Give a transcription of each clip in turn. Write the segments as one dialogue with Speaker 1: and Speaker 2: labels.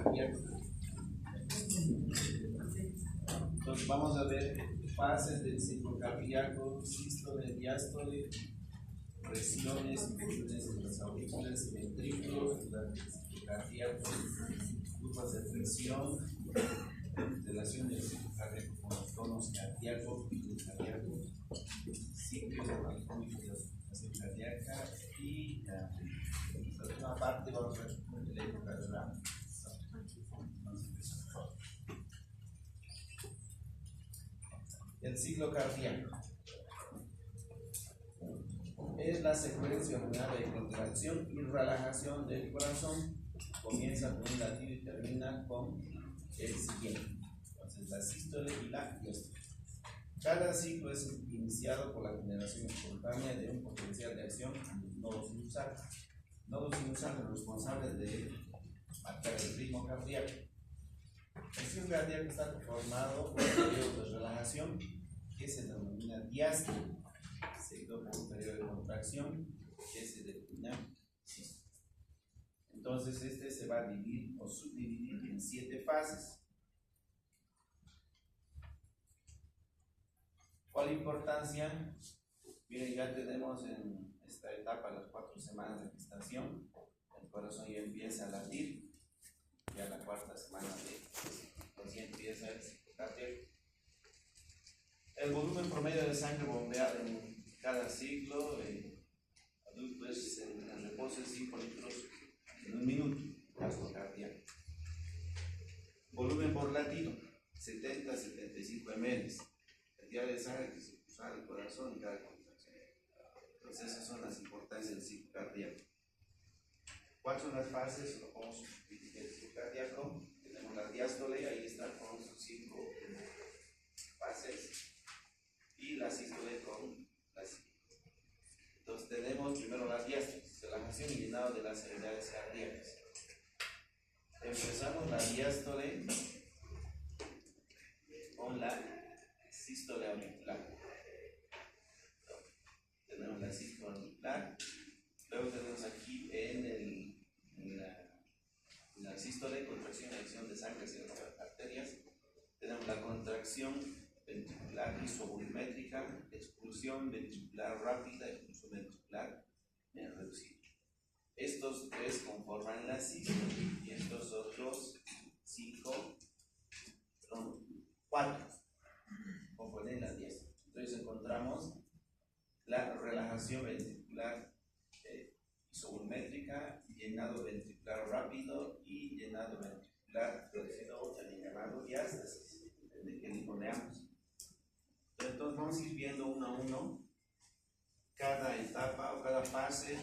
Speaker 1: cardíaco. Entonces vamos a ver fases del ciclo cardíaco, sístole, diástole, presiones, funciones de los aurículas y ventrículos durante el ciclo cardíaco, curvas de presión, relación del ciclo cardíaco con los tonos cardíacos, picos cardíacos, ciclos anatómicos de la circulación cardíaca y la última parte vamos a ver el ecocardiograma. El ciclo cardíaco es la secuencia ordenada de contracción y relajación del corazón. Comienza con un latido y termina con el siguiente. Entonces, la sístole y la diástole. Cada ciclo es iniciado por la generación espontánea de un potencial de acción en los nodos sinusales. Nodos sinusales responsables de marcar el ritmo cardíaco. El ciclo cardíaco está conformado por un periodo de relajación que se denomina diástole, seguido por un periodo de contracción que se denomina sístole. Entonces, este se va a dividir o subdividir en 7 fases. ¿Cuál importancia? Miren, ya tenemos en esta etapa las 4 semanas de gestación. El corazón ya empieza a latir. Ya la 4ª semana ya empieza el ciclo cardíaco. El volumen promedio de sangre bombeada en cada ciclo adulto es en reposo de 5 litros en un minuto, gasto cardíaco. Volumen por latido, 70 a 75 ml. Cantidad de sangre que se expulsa al corazón en cada contracción. Entonces, esas son las importancias del ciclo cardíaco. ¿Cuáles son las fases? Lo podemos dividir el ciclo cardíaco. Tenemos la diástole, ahí está con sus 5 fases. Y la sístole con las 5. Entonces, tenemos primero la diástole, relajación y llenado de las cavidades cardíacas. Empezamos la diástole con la sístole auricular. Tenemos la sístole auricular. Luego tenemos aquí en la sístole contracción y acción de sangre hacia las arterias. Tenemos la contracción ventricular isovolumétrica, expulsión ventricular rápida, expulsión ventricular reducida. Estos 3 conforman la sístole y estos otros 4 componen la diástole. Entonces encontramos la relajación ventricular isovolumétrica, llenado ventricular rápido y llenado ventricular reducido, también llamado diástasis, de que liponeamos. Entonces vamos a ir viendo uno a uno cada etapa o cada fase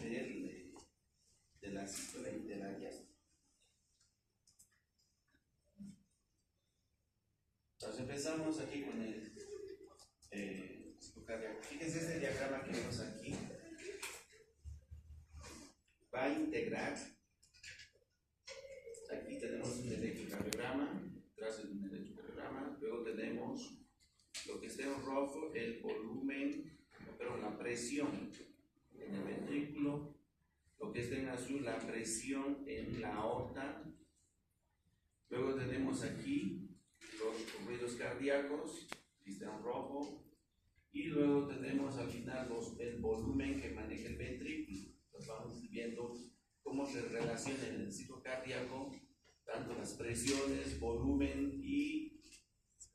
Speaker 1: de la sístole y de la diástole. Entonces empezamos aquí con el ciclo cardíaco. Fíjense este diagrama que vemos aquí. Va a integrar. Aquí tenemos un electrocardiograma, detrás de un electrocardiograma. Luego tenemos lo que está en rojo, el volumen, pero la presión en el ventrículo. Lo que está en azul, la presión en la aorta. Luego tenemos aquí los ruidos cardíacos, que está en rojo. Y luego tenemos al final el volumen que maneja el ventrículo. Entonces vamos viendo cómo se relaciona en el ciclo cardíaco tanto las presiones, volumen y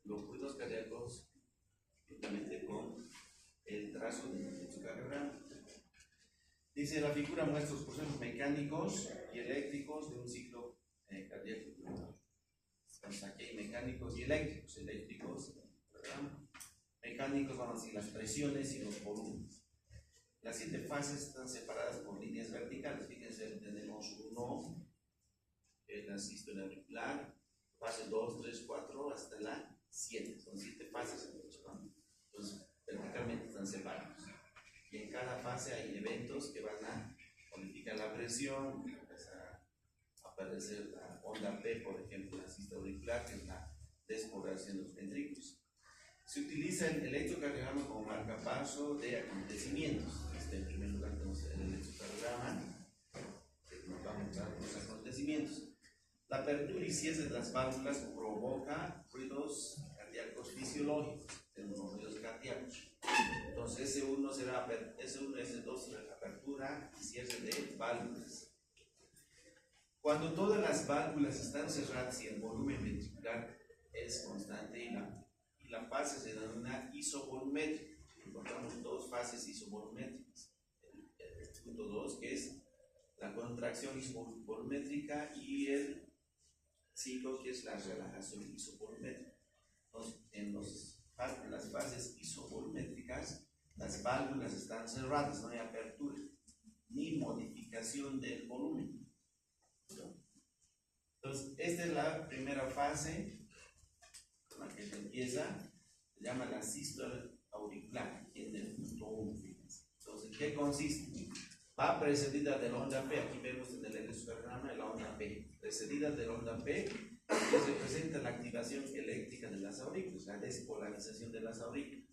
Speaker 1: los ruidos cardíacos juntamente con el trazo del electrocardiograma. Dice, la figura muestra los procesos mecánicos y eléctricos de un ciclo cardíaco. Entonces aquí hay mecánicos y eléctricos. Mecánicos van a decir las presiones y los volúmenes. Las 7 fases están separadas por líneas verticales. Fíjense, tenemos 1, que es la sístole auricular, fase 2, 3, 4, hasta la 7. Son 7 fases. Entonces, verticalmente están separados. Y en cada fase hay eventos que van a modificar la presión, empieza a aparecer la onda P, por ejemplo, la sístole auricular, que es la despoblación de los ventrículos. Se utiliza el electrocardiograma como marcapaso de acontecimientos. En primer lugar tenemos el electrocardiograma, que nos va a mostrar los acontecimientos. La apertura y cierre de las válvulas provoca ruidos cardíacos fisiológicos, tenemos los ruidos cardíacos. Entonces S1 será S1, S2 será apertura y cierre de válvulas. Cuando todas las válvulas están cerradas y el volumen ventricular es constante y la fase se denomina isovolumétrica. Encontramos dos fases isovolumétricas. El punto 2, que es la contracción isovolumétrica, y el 5, que es la relajación isovolumétrica. Entonces, en las fases isovolumétricas, las válvulas están cerradas, no hay apertura ni modificación del volumen. Entonces, esta es la primera fase con la que se empieza, se llama la sístole auricular, aquí en el punto 1. Entonces, ¿qué consiste? Va precedida de la onda P, aquí vemos en el electrocardiograma la onda P, precedida de la onda P, que representa la activación eléctrica de las aurículas, la despolarización de las aurículas.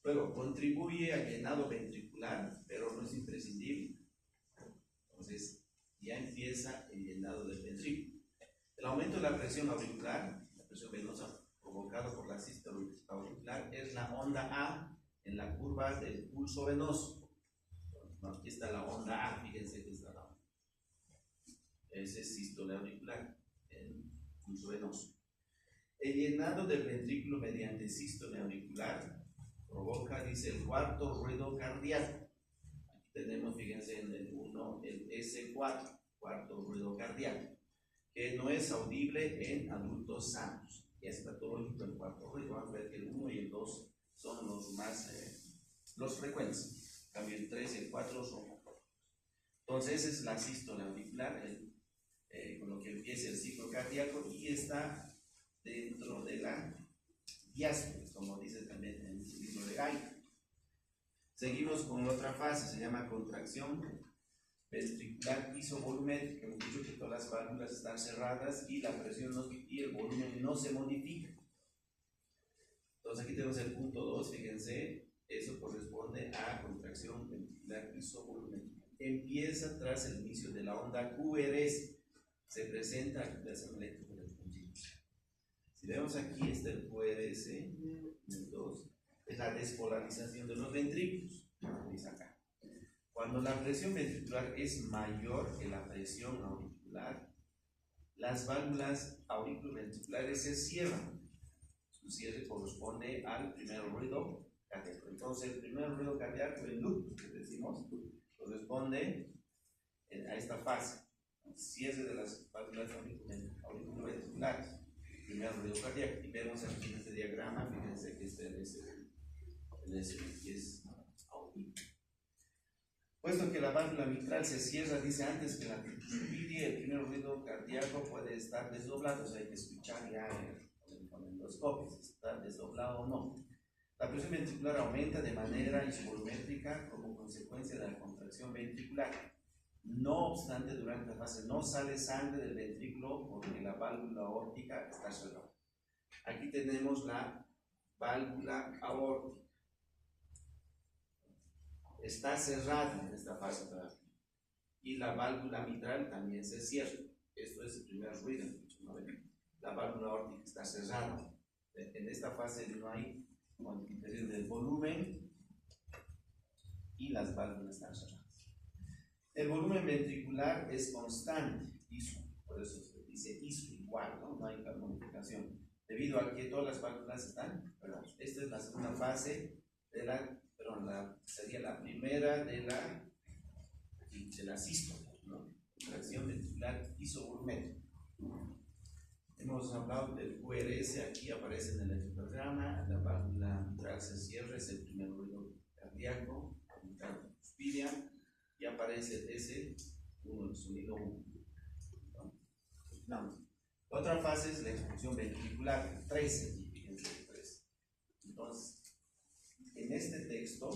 Speaker 1: Luego, contribuye al llenado ventricular, pero no es imprescindible. Entonces, ya empieza el llenado del ventrículo. El aumento de la presión auricular, la presión venosa provocada por la sístole auricular, es la onda A en la curva del pulso venoso. Aquí está la onda A, fíjense que está la onda. Ese es sístole auricular, el pulso venoso. El llenado del ventrículo mediante sístole auricular provoca, dice, el cuarto ruido cardíaco. Tenemos, fíjense, en el 1, el S4, cuarto ruido cardíaco, que no es audible en adultos sanos. Ya es patológico el cuarto ruido. Vamos a ver que el 1 y el 2 son los más los frecuentes. En cambio, el 3 y el 4 son patológicos. Entonces, esa es la sístole auricular, con lo que empieza el ciclo cardíaco, y está dentro de la diástole, como dice también en el libro de Gay. Seguimos con otra fase, se llama contracción ventricular isovolumétrica. Hemos dicho que todas las válvulas están cerradas y la presión y el volumen no se modifica. Entonces aquí tenemos el punto 2, fíjense, eso corresponde a contracción ventricular isovolumétrica. Empieza tras el inicio de la onda QRS, se presenta activación eléctrica del ventrículo. Si vemos aquí está el QRS, el 2. Es la despolarización de los ventrículos. Dice acá. Cuando la presión ventricular es mayor que la presión auricular, las válvulas auriculoventriculares se cierran. Su cierre corresponde al primer ruido cardíaco. Entonces, el primer ruido cardíaco, el loop que decimos, corresponde a esta fase. El cierre de las válvulas auriculoventriculares. Primer ruido cardíaco. Y vemos aquí en este diagrama, fíjense que este es audible. Puesto que la válvula mitral se cierra, dice antes que la tricuspide, el primer ruido cardíaco puede estar desdoblado, o sea, hay que escuchar ya con endoscopio si está desdoblado o no. La presión ventricular aumenta de manera isovolumétrica como consecuencia de la contracción ventricular. No obstante, durante la fase no sale sangre del ventrículo porque la válvula aórtica está cerrada. Aquí tenemos la válvula aórtica. Está cerrada en esta fase todavía. Y la válvula mitral también se cierra. Esto es el primer ruido. La válvula aórtica está cerrada. En esta fase no hay modificación del volumen y las válvulas están cerradas. El volumen ventricular es constante, ISO, por eso se dice ISO igual, no hay modificación, debido a que todas las válvulas están cerradas. Esta es la segunda fase de sería la primera de la sístole, ¿no? Contracción ventricular isovolumétrica. Hemos hablado del QRS, aquí aparece en el electrocardiograma, la válvula mitral se cierra, es el primer ruido cardíaco, la cuspidia, y aparece el S1, el sonido 1. No. Otra fase es la expulsión ventricular, 13, fíjense, 13. Entonces, en este texto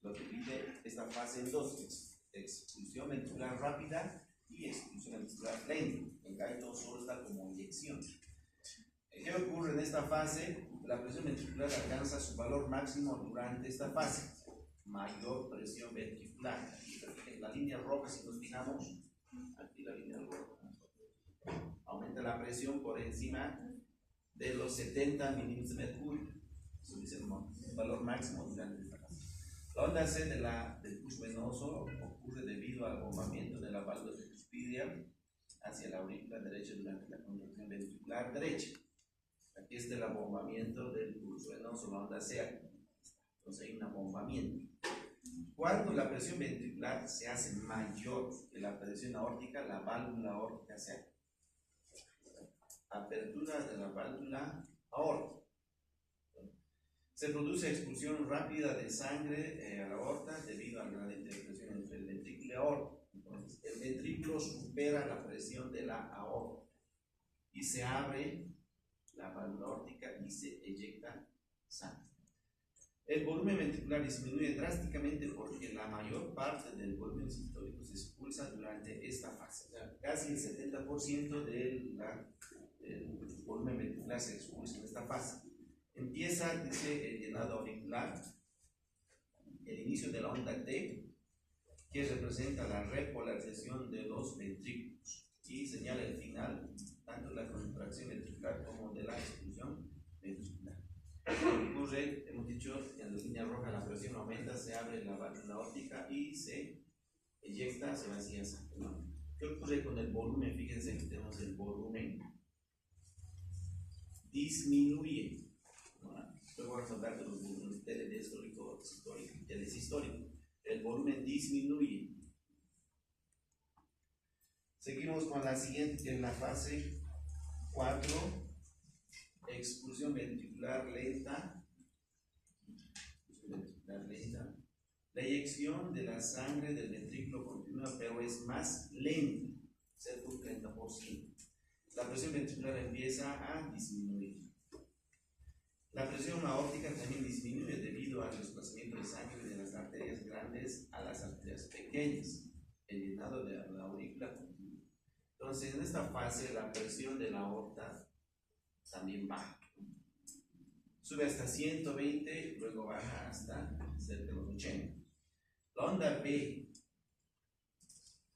Speaker 1: lo divide esta fase en dos: expulsión ventricular rápida y expulsión ventricular lenta. En cambio, solo está como inyección. ¿Qué ocurre en esta fase? La presión ventricular alcanza su valor máximo durante esta fase. Mayor presión ventricular. Aquí, en la línea roja, si nos fijamos, aquí la línea roja, la presión por encima de los 70 milímetros de mercurio. Eso dice el valor máximo durante esta fase. La onda C del pulso venoso ocurre debido al bombamiento de la válvula tricuspidia hacia la aurícula derecha durante la contracción ventricular derecha. Aquí está el abombamiento del pulso venoso, la onda C. Entonces hay un abombamiento. Cuando la presión ventricular se hace mayor que la presión aórtica, la válvula aórtica se abre. Apertura de la válvula aórtica. Se produce expulsión rápida de sangre a la aorta debido al gradiente de presión entre el ventrículo y la aorta. Entonces, el ventrículo supera la presión de la aorta y se abre la válvula aórtica y se eyecta sangre. El volumen ventricular disminuye drásticamente porque la mayor parte del volumen sistólico se expulsa durante esta fase. O sea, casi el 70% del volumen ventricular se expulsa en esta fase. Empieza, dice, el llenado auricular, el inicio de la onda T, que representa la repolarización de los ventrículos y señala el final tanto de la contracción ventricular como de la expulsión ventricular. Ocurre, hemos dicho, en la línea roja la presión aumenta, se abre la válvula aórtica y se eyecta, se vacía sangre, ¿no? ¿Qué ocurre con el volumen? Fíjense que tenemos el volumen disminuye. Luego vamos a hablar de los volúmenes telesistólico y telesistólico. El volumen disminuye. Seguimos con la siguiente, que es la fase 4, expulsión ventricular lenta. La eyección de la sangre del ventrículo continúa, pero es más lenta, cerca del 30%. La presión ventricular empieza a disminuir. La presión aórtica también disminuye debido al desplazamiento de sangre de las arterias grandes a las arterias pequeñas, el llenado de la aurícula continua. Entonces, en esta fase, la presión de la aorta también baja. Sube hasta 120, luego baja hasta cerca de los 80. La onda B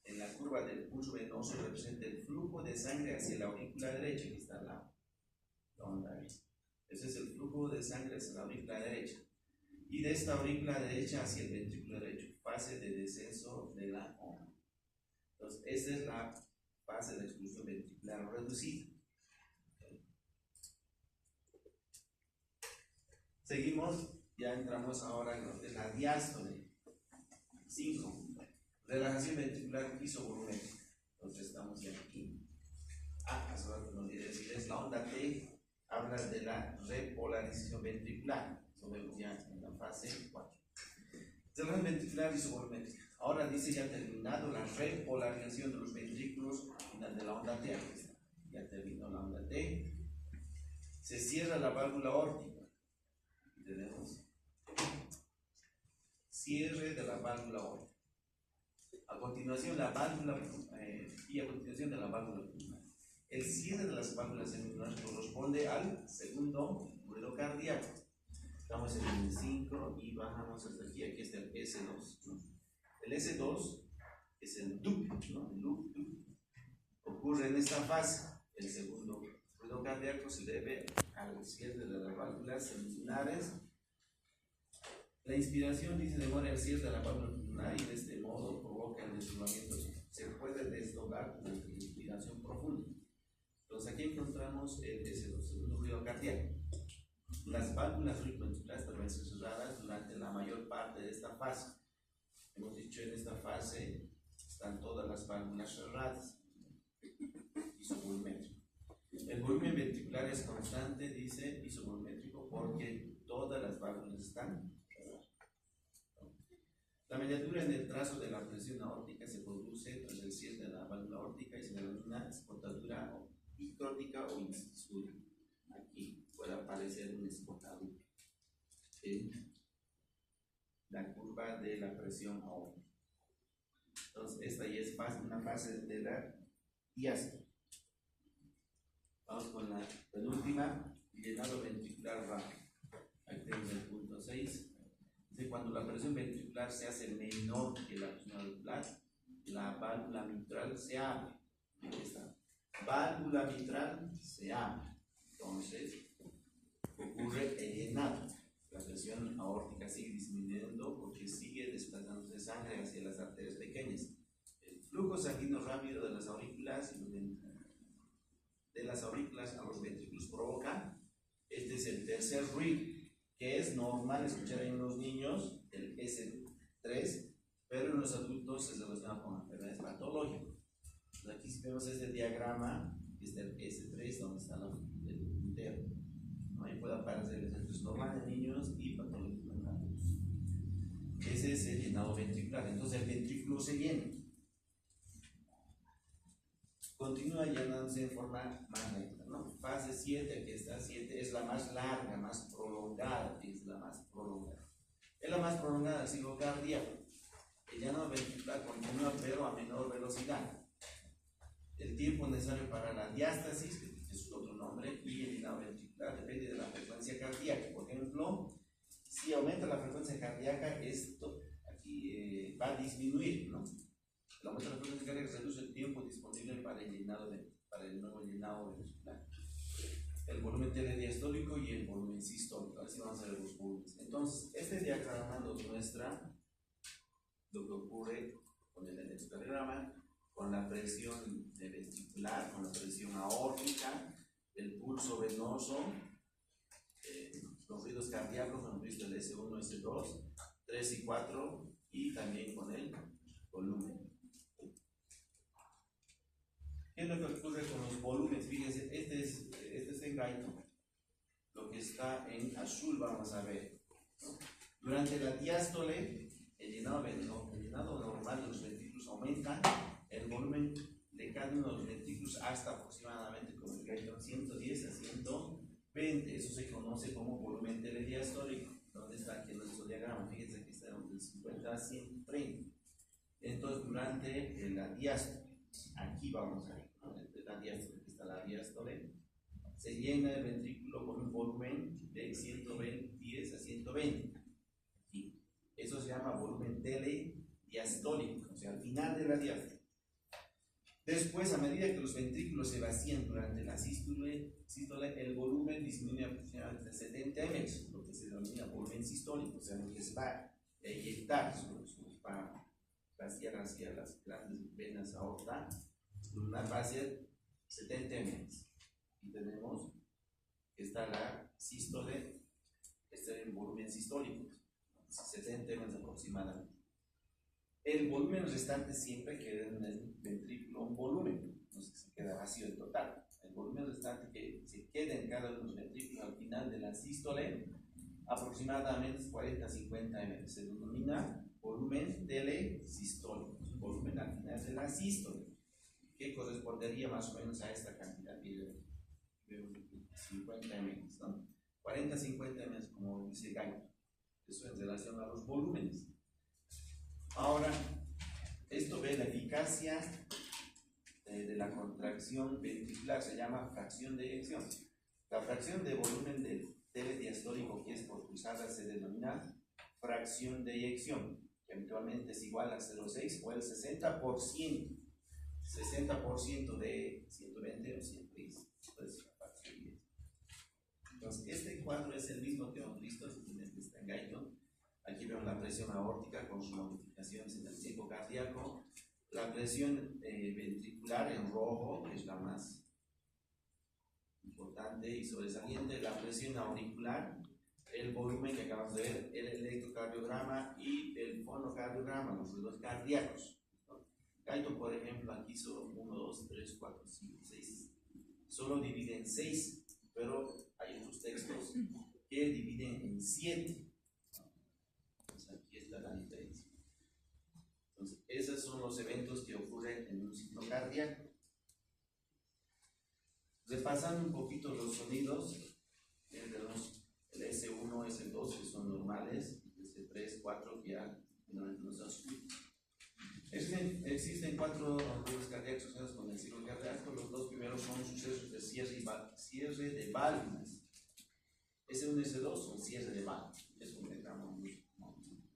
Speaker 1: en la curva del pulso venoso representa el flujo de sangre hacia la aurícula derecha, que está al lado. La onda B. Ese es el flujo de sangre hacia la aurícula derecha. Y de esta aurícula derecha hacia el ventrículo derecho, fase de descenso de la onda. Entonces, esa es la fase de expulsión ventricular reducida. Seguimos, ya entramos ahora en lo que es la diástole. 5. Relajación ventricular isovolumétrica. Entonces estamos ya aquí. Hace rato no olvidé decirles, la onda T habla de la repolarización ventricular. Eso vemos ya en la fase 4. Relajación ventricular isovolumétrica. Ahora dice ya terminado la repolarización de los ventrículos de la onda T. Ya terminó la onda T. Se cierra la válvula aórtica. Tenemos cierre de la válvula aórtica. A continuación la válvula y a continuación de la válvula pulmonar. El cierre de las válvulas pulmonares corresponde al segundo ruido cardíaco. Estamos en el 5 y bajamos hasta aquí. Aquí está el S2, ¿no? El S2 es el DUP, ¿no? El DUP. Ocurre en esta fase. El segundo ruido cardíaco se debe al cierre de las válvulas pulmonares. La inspiración, dice, demora el cierre de la válvula pulmonar y de este modo provoca el desdoblamiento. Se puede desdoblar durante la inspiración profunda. Entonces aquí encontramos el S2, segundo ruido cardíaco. Las válvulas auriculoventriculares también son cerradas durante la mayor parte de esta fase. Hemos dicho, en esta fase están todas las válvulas cerradas. Isovolumétrico. El volumen ventricular es constante, dice, isovolumétrico, porque todas las válvulas están cerradas. La mediatura en el trazo de la presión aórtica se produce tras el cierre de la válvula aórtica y se denomina exportadura icrótica o intersticial. Aquí puede aparecer una exportadura en la curva de la presión aórtica. Entonces, esta ya es una fase de la diástole. Vamos con la penúltima, llenado ventricular rápido. Aquí tenemos el punto 6. De cuando la presión ventricular se hace menor que la presión auricular, la válvula mitral se abre. Aquí está. válvula mitral se abre. Entonces, ocurre el llenado. La presión aórtica sigue disminuyendo porque sigue desplazándose sangre hacia las arterias pequeñas. El flujo sanguíneo rápido de las aurículas a los ventrículos provoca. Este es el tercer ruido, que es normal escuchar en los niños, el S3, pero en los adultos se relaciona con enfermedades patológicas. Aquí si vemos este diagrama, este es el S3, donde está el puntero. Ahí puede aparecer el centro normal en niños y patológico en adultos. Ese es el llenado ventricular. Entonces el ventrículo se llena. Continúa llenándose en forma más lenta, ¿no? Fase 7, aquí está 7, es la más larga, más prolongada, es la más prolongada. Es la más prolongada del ciclo cardíaco. El llenado ventricular continúa, pero a menor velocidad. El tiempo necesario para la diástasis, que es su otro nombre, y el llenado ventricular depende de la frecuencia cardíaca. Por ejemplo, si aumenta la frecuencia cardíaca, esto aquí va a disminuir, ¿no? El aumento de la frecuencia cardíaca reduce el tiempo disponible para el nuevo llenado ventricular. El volumen telediastólico y el volumen sistólico. Así vamos a ver los volúmenes. Entonces, este diagrama nos muestra lo que ocurre con el electrocardiograma, con la presión ventricular, con la presión aórtica, el pulso venoso, los ruidos cardíacos, hemos visto el S1, S2, 3 y 4, y también con el volumen. ¿Qué es lo que ocurre con los volúmenes? Fíjense, este es en Guyton. Lo que está en azul vamos a ver, ¿no? Durante la diástole, el llenado normal de los ventrículos aumenta, el volumen de cada uno de los ventrículos hasta aproximadamente, como el Guyton, 110 a 120. Eso se conoce como volumen telediastólico. ¿Dónde está aquí en nuestro diagrama? Fíjense que está de 50 a 130. Entonces, durante la diástole, aquí vamos a ver, ¿no? La diástole, aquí está la diástole, se llena el ventrículo con un volumen de 110 a 120. Aquí. Eso se llama volumen telediastólico, o sea, al final de la diástole. Después, a medida que los ventrículos se vacían durante la sístole, el volumen disminuye aproximadamente a 70 ml, lo que se denomina volumen sistólico, o sea, lo que se va a eyectar, va a vaciar hacia las grandes venas aorta, una fase 70 ml. Y tenemos que está la sístole, este es el volumen sistólico, 70 ml aproximadamente. El volumen restante siempre queda en el ventrículo un volumen, no se queda vacío en total. El volumen restante que se queda en cada uno de los ventrículos al final de la sístole, aproximadamente 40 a 50 ml. Se denomina volumen telesistólico, volumen al final de la sístole, que correspondería más o menos a esta cantidad de 50 ml, ¿no? 40 a 50 ml, como dice Guyton. Eso en relación a los volúmenes. Ahora, esto ve la eficacia de la contracción ventricular, se llama fracción de eyección. La fracción de volumen del telediastólico que es por pulsada se denomina fracción de eyección, que habitualmente es igual a 0,6 o el 60%. 60% de 120 o 110. Entonces, la fracción de eyección. Entonces, este cuadro es el mismo que hemos visto en este está en Guyton. Aquí vemos la presión aórtica con sus modificaciones en el tiempo cardíaco, la presión ventricular en rojo, que es la más importante y sobresaliente, la presión auricular, el volumen que acabamos de ver, el electrocardiograma y el fonocardiograma, los ruidos cardíacos. Guyton, por ejemplo, aquí solo 1, 2, 3, 4, 5, 6, solo divide en 6, pero hay otros textos que dividen en 7. Aquí está la diferencia. Entonces, esos son los eventos que ocurren en un ciclo cardíaco. Repasando un poquito los sonidos, tenemos el S1, S2, que son normales, S3, 4, que ya finalmente no se escuchan. Existen 4 ruidos cardíacos asociados con el ciclo cardíaco. Los 2 primeros son sucesos de cierre de válvulas. S1 y S2 son cierre de válvulas. Es un diagrama en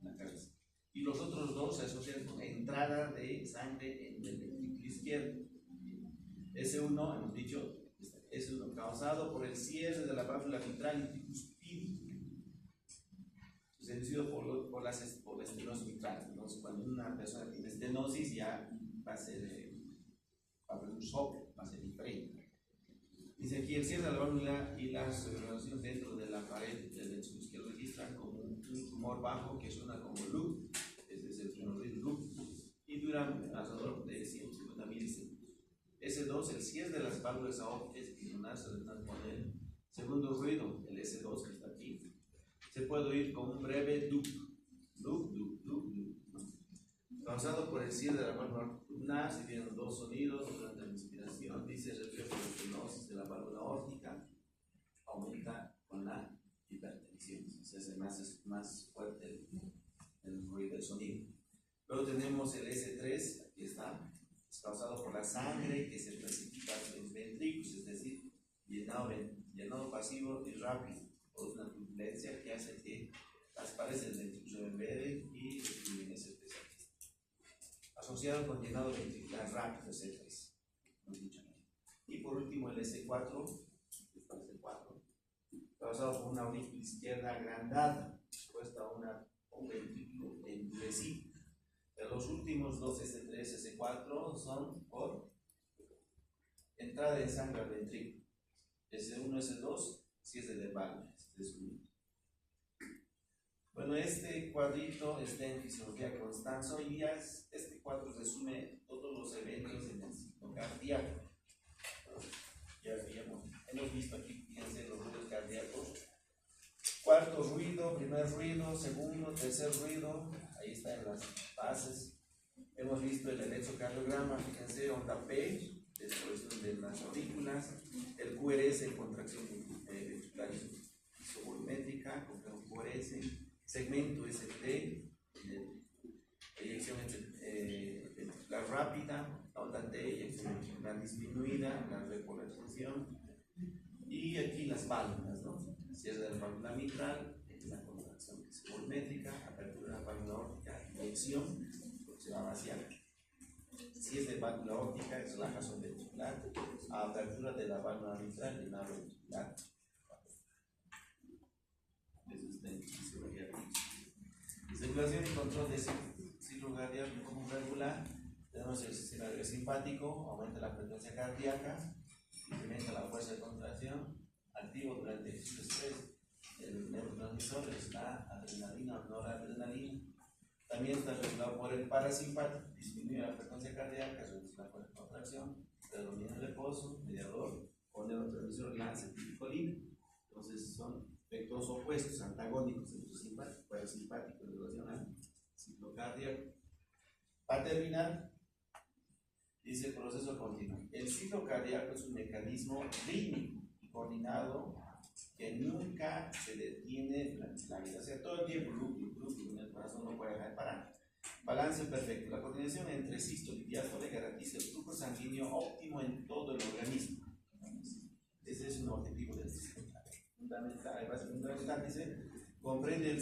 Speaker 1: la cabeza. Y los otros 2 se asocian con entrada de sangre en el ventrículo izquierdo. S1, hemos dicho, S1 causado por el cierre de la válvula mitral y tricuspide, inducido por la estenosis mitral. Entonces, cuando una persona tiene estenosis, ya va a haber un shock, va a ser diferente. Dice aquí, el cierre de la válvula y las relaciones dentro de la pared del ventrículo que registran como un tumor bajo que suena como loop, ese es el primer loop, y dura alrededor de 150 milisegundos. S2, el cierre de las válvulas aórticas y pulmonares se deben poner. Segundo ruido, el S2 que está aquí, se puede oír con un breve loop, causado por el cierre de la válvula pulmonar. Si tienen dos sonidos durante la inspiración, dice el reflejo de estenosis de la válvula aórtica, aumenta con la hipertensión, se hace más fuerte el ruido del sonido. Luego tenemos el S3, aquí está, es causado por la sangre que se precipita en ventrículos, es decir, llenado pasivo y rápido, por una turbulencia que hace que las paredes del ventrículo se embeden y destruyen ese S3. Asociado con llenado ventricular rápido, S3. Y por último el S4, causado por una aurícula izquierda agrandada, expuesta a un ventrículo endurecido. Pero los últimos dos S3, S4 son por entrada de sangre al ventrículo. S1, S2, si es de válvula. Bueno, este cuadrito está en Fisiología Constanza. Hoy día este cuadro resume todos los eventos en el ciclo cardíaco. Ya hemos visto aquí, fíjense, los ruidos cardíacos. Cuarto ruido, primer ruido, segundo, tercer ruido, ahí están las bases. Hemos visto el electrocardiograma, fíjense, onda P, despresión de las aurículas, el QRS, contracción ventricular isovolumétrica, complejo QRS, segmento ST, eyección ventricular rápida, la onda T, eyección ventricular disminuida, la repolarización, y aquí las válvulas, ¿no? Cierre de la válvula mitral, la contracción isovolumétrica, apertura de la válvula aórtica, eyección, porque se va a vaciar. Si es de válvula aórtica, es relajación ventricular, apertura de la válvula mitral, llenado ventricular. Eso está en fisiología. Circulación y control de ciclo cardíaco como regular. Tenemos el sistema simpático, aumenta la frecuencia cardíaca, incrementa la fuerza de contracción, activo durante el estrés. El neurotransmisor es la adrenalina o noradrenalina. También está regulado por el parasimpático, disminuye la frecuencia cardíaca, reduce la fuerza de contracción, predomina el reposo, mediador, con neurotransmisor la acetilcolina. Entonces son efectos opuestos, antagónicos, entre simpático, parasimpático en relación al ciclo cardíaco. Para terminar, dice el proceso continuo. El ciclo cardíaco es un mecanismo rítmico y coordinado que nunca se detiene durante la vida. O sea, todo el tiempo, el corazón no puede dejar de parar. Balance perfecto. La coordinación entre sístole y diástole garantiza el flujo sanguíneo óptimo en todo el organismo. Ese es un objetivo del ciclo cardíaco. Fundamental, dice, comprender el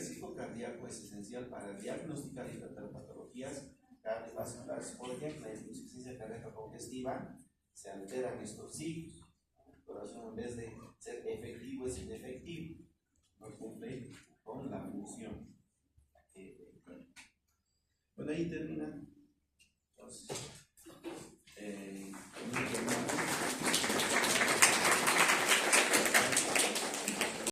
Speaker 1: ciclo cardíaco es esencial para diagnosticar y tratar patologías cardiovasculares. Por ejemplo, en la insuficiencia cardíaca congestiva se alteran estos ciclos. El corazón, en vez de ser efectivo, es inefectivo. No cumple con la función. Bueno, ahí termina. Entonces,